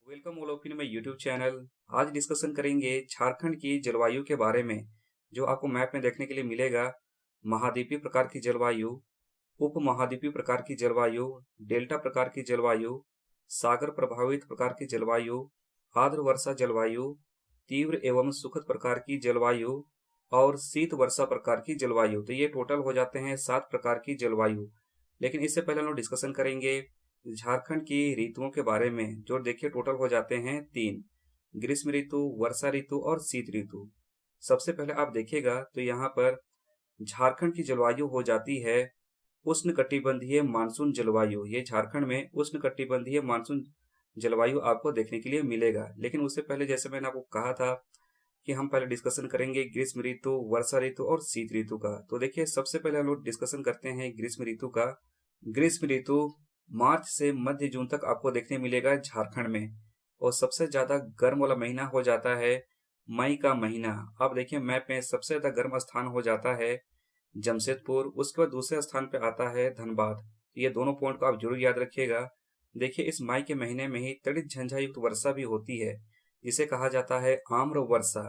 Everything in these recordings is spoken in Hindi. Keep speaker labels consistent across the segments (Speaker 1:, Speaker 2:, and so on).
Speaker 1: Welcome all of in my YouTube channel. आज डिस्कशन करेंगे झारखंड की जलवायु के बारे में। जो आपको मैप में देखने के लिए मिलेगा, महाद्वीपीय प्रकार की जलवायु, उप महाद्वीपीय प्रकार की जलवायु, डेल्टा प्रकार की जलवायु, सागर प्रभावित प्रकार की जलवायु, आर्द्र वर्षा जलवायु, तीव्र एवं सुखद प्रकार की जलवायु और शीत वर्षा प्रकार की जलवायु। तो ये टोटल हो जाते हैं 7 प्रकार की जलवायु। लेकिन इससे पहले हम लोग डिस्कशन करेंगे झारखंड की ऋतुओं के बारे में। जो देखिए टोटल हो जाते हैं 3: ग्रीष्म ऋतु, वर्षा ऋतु और शीत ऋतु। सबसे पहले आप देखिएगा तो यहाँ पर झारखंड की जलवायु हो जाती है उष्णकटिबंधीय मानसून जलवायु। ये झारखंड में उष्णकटिबंधीय मानसून जलवायु आपको देखने के लिए मिलेगा। लेकिन उससे पहले जैसे मैंने आपको कहा था कि हम पहले डिस्कशन करेंगे ग्रीष्म ऋतु, वर्षा ऋतु और शीत ऋतु का। तो देखिए सबसे पहले हम लोग डिस्कशन करते हैं ग्रीष्म ऋतु का। ग्रीष्म ऋतु मार्च से मध्य जून तक आपको देखने मिलेगा झारखंड में, और सबसे ज्यादा गर्म वाला महीना हो जाता है मई का महीना। आप देखिए मैप में सबसे ज्यादा गर्म स्थान हो जाता है जमशेदपुर, उसके बाद दूसरे स्थान पे आता है धनबाद। ये दोनों पॉइंट को आप जरूर याद रखिएगा। देखिए इस मई के महीने में ही तड़ित झंझा युक्त वर्षा भी होती है, जिसे कहा जाता है आम्र वर्षा।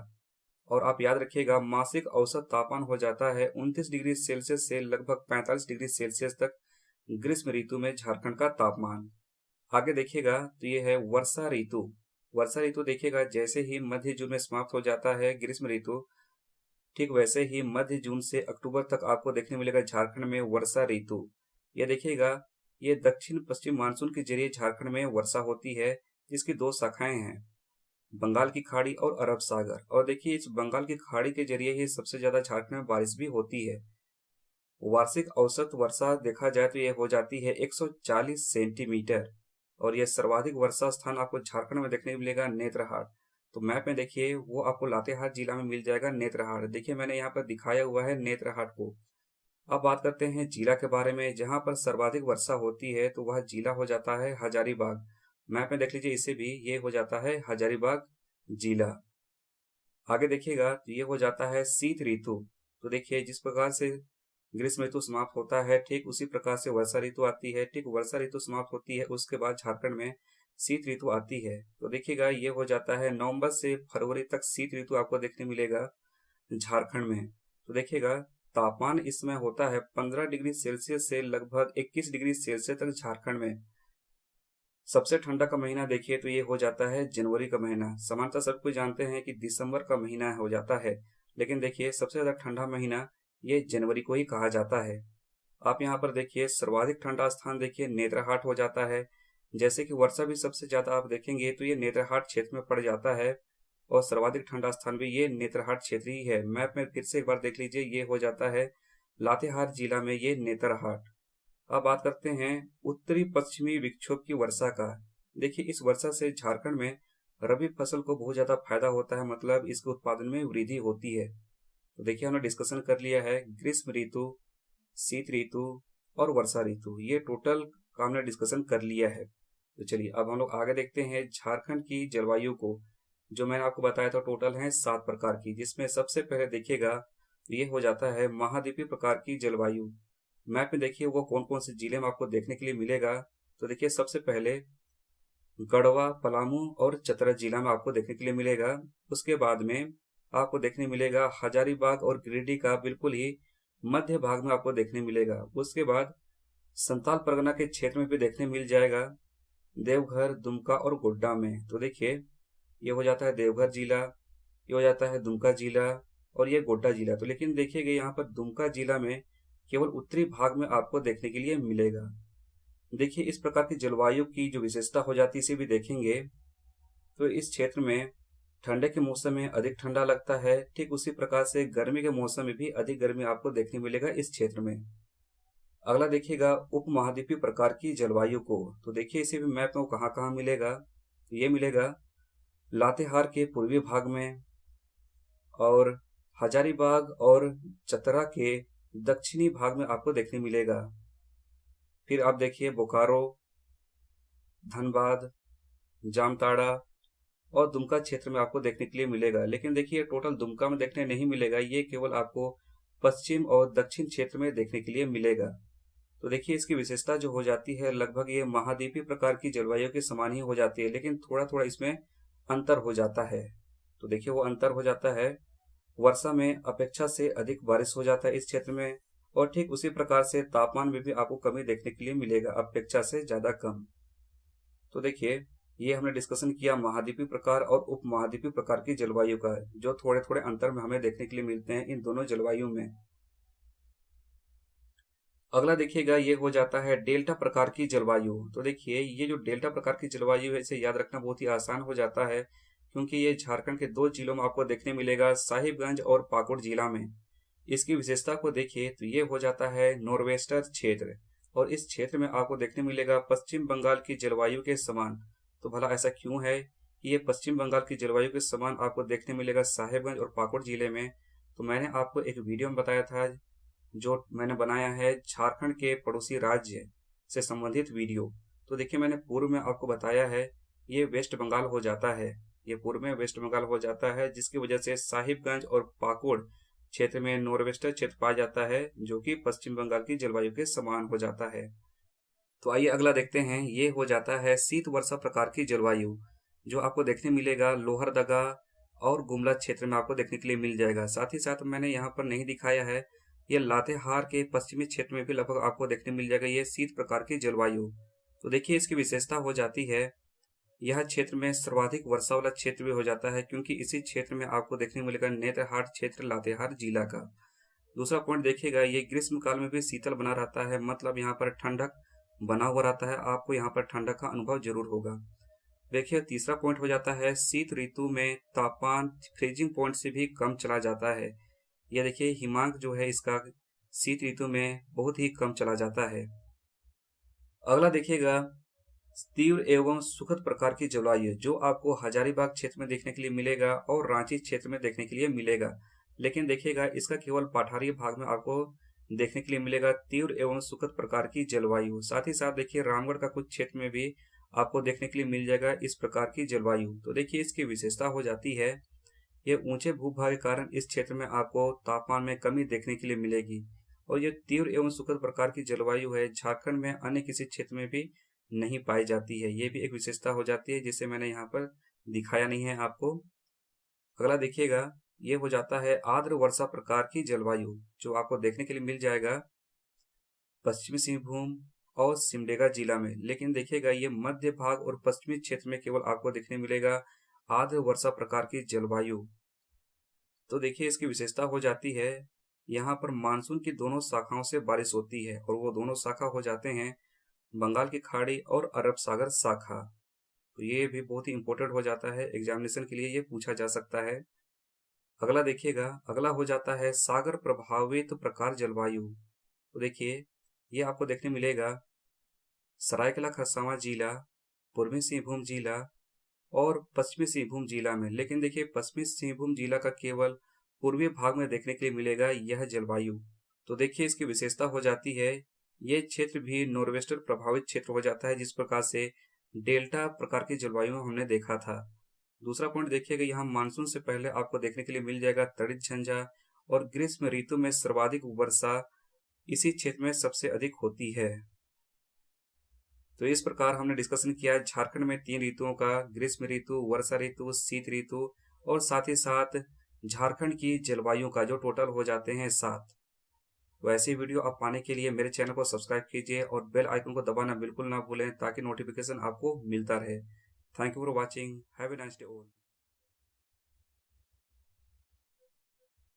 Speaker 1: और आप याद रखिएगा मासिक औसत तापमान हो जाता है 29 डिग्री सेल्सियस से लगभग 45 डिग्री सेल्सियस तक ग्रीष्म ऋतु में झारखंड का तापमान। आगे देखिएगा तो ये है वर्षा ऋतु। वर्षा ऋतु देखिएगा जैसे ही मध्य जून में समाप्त हो जाता है ग्रीष्म ऋतु, ठीक वैसे ही मध्य जून से अक्टूबर तक आपको देखने मिलेगा झारखंड में वर्षा ऋतु। ये देखिएगा ये दक्षिण पश्चिम मानसून के जरिए झारखंड में वर्षा होती है, जिसकी 2 शाखाएं हैं, बंगाल की खाड़ी और अरब सागर। और देखिए इस बंगाल की खाड़ी के जरिए ही सबसे ज्यादा झारखंड में बारिश भी होती है। वार्षिक औसत वर्षा देखा जाए तो यह हो जाती है 140 सेंटीमीटर। और यह सर्वाधिक वर्षा स्थान आपको झारखंड में देखने को मिलेगा नेत्रहाट। तो मैप में देखिए वो आपको लातेहार जिला में मिल जाएगा नेत्रहाट। देखिए मैंने यहाँ पर दिखाया हुआ है नेत्रहाट को। अब बात करते हैं जिला के बारे में जहाँ पर सर्वाधिक वर्षा होती है, तो वह जिला हो जाता है हजारीबाग। मैप में देख लीजिए इसे भी, ये हो जाता है हजारीबाग जिला। आगे देखिएगा तो ये हो जाता है शीत ऋतु। तो देखिए जिस प्रकार से ग्रीष्म ऋतु समाप्त होता है, ठीक उसी प्रकार से वर्षा ऋतु आती है। ठीक वर्षा ऋतु समाप्त होती है उसके बाद झारखंड में शीत ऋतु आती है। तो देखिएगा ये हो जाता है नवंबर से फरवरी तक शीत ऋतु आपको देखने मिलेगा झारखंड में। तो देखिएगा तापमान इसमें होता है 15 डिग्री सेल्सियस से लगभग 21 डिग्री सेल्सियस तक झारखंड में। सबसे ठंडा का महीना देखिए तो ये हो जाता है जनवरी का महीना। सामान्यतः सब कोई जानते हैं कि दिसंबर का महीना हो जाता है, लेकिन देखिए सबसे ज्यादा ठंडा महीना ये जनवरी को ही कहा जाता है। आप यहाँ पर देखिए सर्वाधिक ठंडा स्थान देखिए नेत्रहाट हो जाता है। जैसे कि वर्षा भी सबसे ज्यादा आप देखेंगे तो ये नेत्रहाट क्षेत्र में पड़ जाता है, और सर्वाधिक ठंडा स्थान भी ये नेत्रहाट क्षेत्र ही है। मैप में फिर से एक बार देख लीजिए, ये हो जाता है लातेहार जिला में ये नेत्रहाट। अब बात करते हैं उत्तरी पश्चिमी विक्षोभ की वर्षा का। देखिए इस वर्षा से झारखंड में रबी फसल को बहुत ज्यादा फायदा होता है, मतलब इसके उत्पादन में वृद्धि होती है। तो देखिए हमने डिस्कशन कर लिया है ग्रीष्म ऋतु, शीत ऋतु और वर्षा ऋतु। ये टोटल का हमने डिस्कशन कर लिया है। तो चलिए अब हम लोग आगे देखते हैं झारखंड की जलवायु को। जो मैंने आपको बताया था टोटल है 7 प्रकार की, जिसमें सबसे पहले देखिएगा ये हो जाता है महाद्वीपीय प्रकार की जलवायु। मैप में देखिए वो कौन कौन से जिले में आपको देखने के लिए मिलेगा। तो देखिए सबसे पहले गढ़वा, पलामू और चतरा जिला में आपको देखने के लिए मिलेगा। उसके बाद में आपको देखने मिलेगा हजारीबाग और गिरिडीह का बिल्कुल ही मध्य भाग में आपको देखने मिलेगा। उसके बाद संताल परगना के क्षेत्र में भी देखने मिल जाएगा, देवघर, दुमका और गोड्डा में। तो देखिए ये हो जाता है देवघर जिला, ये हो जाता है दुमका जिला और ये गोड्डा जिला। तो लेकिन देखिएगा यहाँ पर दुमका जिला में केवल उत्तरी भाग में आपको देखने के लिए मिलेगा। देखिए इस प्रकार की जलवायु की जो विशेषता हो जाती है इसे भी देखेंगे। तो इस क्षेत्र में ठंडे के मौसम में अधिक ठंडा लगता है, ठीक उसी प्रकार से गर्मी के मौसम में भी अधिक गर्मी आपको देखने मिलेगा इस क्षेत्र में। अगला देखिएगा उप महाद्वीपीय प्रकार की जलवायु को। तो देखिए इसे भी मैप में कहाँ कहाँ मिलेगा। ये मिलेगा लातेहार के पूर्वी भाग में, और हजारीबाग और चतरा के दक्षिणी भाग में आपको देखने मिलेगा। फिर आप देखिए बोकारो, धनबाद, जामताड़ा और दुमका क्षेत्र में आपको देखने के लिए मिलेगा। लेकिन देखिए टोटल दुमका में देखने नहीं मिलेगा, ये केवल आपको पश्चिम और दक्षिण क्षेत्र में देखने के लिए मिलेगा। तो देखिए इसकी विशेषता जो हो जाती है लगभग ये महाद्वीपीय प्रकार की जलवायु के समान ही हो जाती है, लेकिन थोड़ा थोड़ा इसमें अंतर हो जाता है। तो देखिए वो अंतर हो जाता है, वर्षा में अपेक्षा से अधिक बारिश हो जाता है इस क्षेत्र में, और ठीक उसी प्रकार से तापमान में भी आपको कमी देखने के लिए मिलेगा, अपेक्षा से ज्यादा कम। तो देखिए ये हमने डिस्कशन किया महाद्वीपीय प्रकार और उप महाद्वीपीय प्रकार की जलवायु का, जो थोड़े थोड़े अंतर में हमें देखने के लिए मिलते हैं इन दोनों जलवायु में। अगला देखिएगा ये हो जाता है डेल्टा प्रकार की जलवायु। तो देखिए ये जो डेल्टा प्रकार की जलवायु है इसे याद रखना बहुत ही आसान हो जाता है, क्योंकि ये झारखंड के दो जिलों में आपको देखने मिलेगा, साहिबगंज और पाकुड़ जिला में। इसकी विशेषता को देखिए तो ये हो जाता है नॉर्वेस्टर क्षेत्र, और इस क्षेत्र में आपको देखने मिलेगा पश्चिम बंगाल की जलवायु के समान। तो भला ऐसा क्यों है कि ये पश्चिम बंगाल की जलवायु के समान आपको देखने मिलेगा साहिबगंज और पाकुड़ जिले में? तो मैंने आपको एक वीडियो में बताया था, जो मैंने बनाया है झारखंड के पड़ोसी राज्य से संबंधित वीडियो। तो देखिए मैंने पूर्व में आपको बताया है ये वेस्ट बंगाल हो जाता है, ये पूर्व में वेस्ट बंगाल हो जाता है, जिसकी वजह से साहिबगंज और पाकुड़ क्षेत्र में नॉर्वेस्टर क्षेत्र पाया जाता है, जो कि पश्चिम बंगाल की जलवायु के समान हो जाता है। तो आइए अगला देखते हैं, ये हो जाता है शीत वर्षा प्रकार की जलवायु, जो आपको देखने मिलेगा लोहरदगा और गुमला क्षेत्र में आपको देखने के लिए मिल जाएगा। साथ ही साथ मैंने यहाँ पर नहीं दिखाया है, ये लातेहार के पश्चिमी क्षेत्र में भी लगभग आपको देखने मिल जाएगा ये शीत प्रकार की जलवायु। तो देखिए इसकी विशेषता हो जाती है, यह क्षेत्र में सर्वाधिक वर्षा वाला क्षेत्र भी हो जाता है, क्योंकि इसी क्षेत्र में आपको देखने मिलेगा नेत्रहाट क्षेत्र लातेहार जिला का। दूसरा पॉइंट देखिएगा, ये ग्रीष्म काल में भी शीतल बना रहता है, मतलब यहाँ पर ठंडक बना हुआ रहता है, आपको यहाँ पर ठंडक का अनुभव जरूर होगा। देखिए तीसरा पॉइंट हो जाता है शीत ऋतु में तापमान फ्रीजिंग पॉइंट से भी कम चला जाता है। यह देखिए हिमांक जो है इसका शीत ऋतु में बहुत ही कम चला जाता है। अगला देखिएगा तीव्र एवं सुखद प्रकार की जलवायु, जो आपको हजारीबाग क्षेत्र में देखने के लिए मिलेगा और रांची क्षेत्र में देखने के लिए मिलेगा, लेकिन देखिएगा इसका केवल पठारी भाग में आपको देखने के लिए मिलेगा तीव्र एवं सुखद प्रकार की जलवायु। साथ ही साथ देखिए रामगढ़ का कुछ क्षेत्र में भी आपको देखने के लिए मिल जाएगा इस प्रकार की जलवायु। तो देखिए इसकी विशेषता हो जाती है, ये ऊंचे भूभाग के कारण इस क्षेत्र में आपको तापमान में कमी देखने के लिए मिलेगी, और ये तीव्र एवं सुखद प्रकार की जलवायु है, झारखंड में अन्य किसी क्षेत्र में भी नहीं पाई जाती है। ये भी एक विशेषता हो जाती है, जिसे मैंने यहाँ पर दिखाया नहीं है आपको। अगला देखिएगा ये हो जाता है आर्द्र वर्षा प्रकार की जलवायु, जो आपको देखने के लिए मिल जाएगा पश्चिमी सिंहभूम और सिमडेगा जिला में, लेकिन देखिएगा ये मध्य भाग और पश्चिमी क्षेत्र में केवल आपको देखने मिलेगा आर्द्र वर्षा प्रकार की जलवायु। तो देखिए इसकी विशेषता हो जाती है, यहाँ पर मानसून की दोनों शाखाओं से बारिश होती है, और वो दोनों शाखा हो जाते हैं बंगाल की खाड़ी और अरब सागर शाखा। तो ये भी बहुत ही इंपॉर्टेंट हो जाता है, एग्जामिनेशन के लिए ये पूछा जा सकता है। अगला देखिएगा, अगला हो जाता है सागर प्रभावित प्रकार जलवायु। तो देखिए ये आपको देखने मिलेगा सरायकेला खरसावां जिला, पूर्वी सिंहभूम जिला और पश्चिमी सिंहभूम जिला में, लेकिन देखिए पश्चिमी सिंहभूम जिला का केवल पूर्वी भाग में देखने के लिए मिलेगा यह जलवायु। तो देखिए इसकी विशेषता हो जाती है, ये क्षेत्र भी नॉर्वेस्टर प्रभावित क्षेत्र हो जाता है, जिस प्रकार से डेल्टा प्रकार की जलवायु में हमने देखा था। दूसरा पॉइंट देखिएगा, यहाँ मानसून से पहले आपको देखने के लिए मिल जाएगा तड़ित झंझा, और ग्रीष्म ऋतु में सर्वाधिक वर्षा इसी क्षेत्र में सबसे अधिक होती है। तो इस प्रकार हमने डिस्कशन किया झारखंड में 3 ऋतुओं का, ग्रीष्म ऋतु, वर्षा ऋतु, शीत ऋतु, और साथ ही साथ झारखंड की जलवायु का, जो टोटल हो जाते हैं 7। तो ऐसी वीडियो आप पाने के लिए मेरे चैनल को सब्सक्राइब कीजिए और बेल आइकन को दबाना बिल्कुल ना भूलें, ताकि नोटिफिकेशन आपको मिलता रहे। Thank you for watching, have a nice day all.